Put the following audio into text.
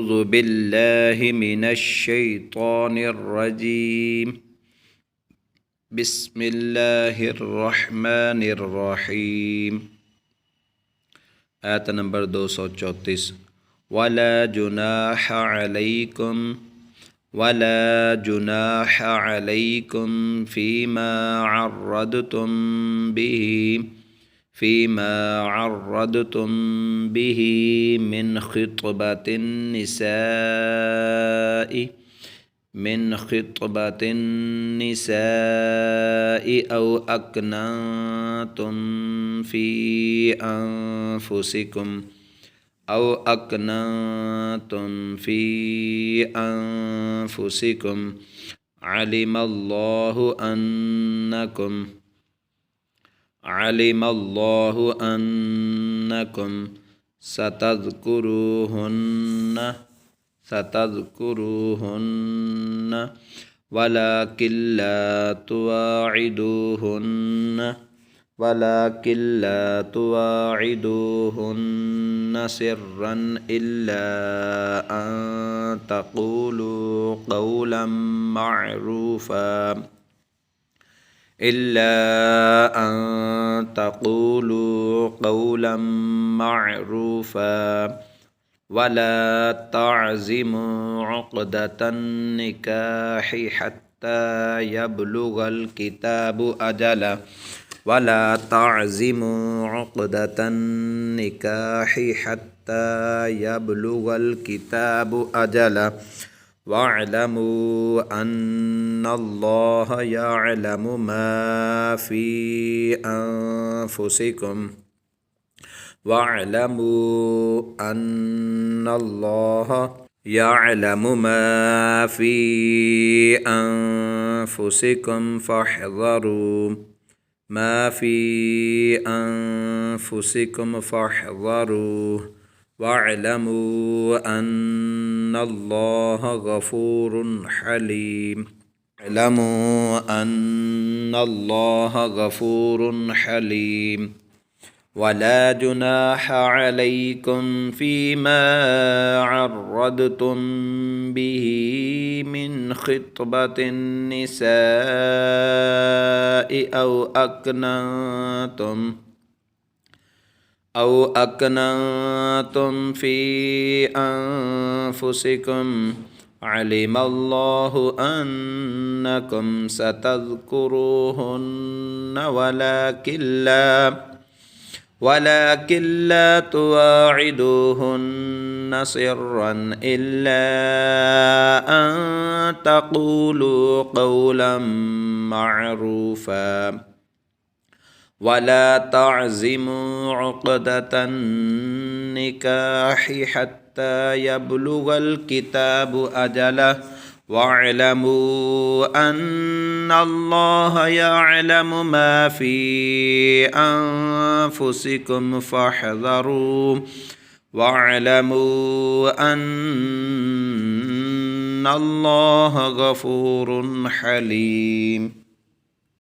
أعوذ بالله من الشيطان الرجيم بسم الله الرحمن الرحيم आयत नंबर 234 वला जुनाह अलैकुम फ़ीमा अर्रदतुम बिही मिन ख़ित्बतिन निसाई औ अकनतुम फ़ी अनफुसिकुम अलिमल्लाहु अन्नकुम सतज़कुरूहुन्न वलाकिन ला तुवाዒदूहुन्न सिर्रन इल्ला अन तक़ूलू क़ौलन मअरूफ़ा वला तअज़िमू उक़दतन निकाहि हत्ता यबलुगल किताबु अजला वअलमू अन्नल्लाह यअलमु मा फ़ी अनफुसिकुम फ़ाहज़रूह वअलमू अन्नल्लाह गफ़ूरुन हलीम वला जुनाह अलैकुम फ़ीमा अर्रदतुम बिही मिन ख़ित्बतिन निसाई औ अकनतुम फ़ी अनफुसिकुम अलिमल्लाहु अन्नकुम सतज़कुरूहुन्न वलाकिन ला तुवाዒदूहुन्न सिर्रन इल्ला अन तक़ूलू क़ौलन मअरूफ़ा वला तअज़िमू उक़दतन निकाहि हत्ता यबलुगल किताबु अजलह वअलमू अन्नल्लाह यअलमु मा फ़ी अनफुसिकुम फ़ाहज़रूह वअलमू अन्नल्लाह गफ़ूरुन हलीम।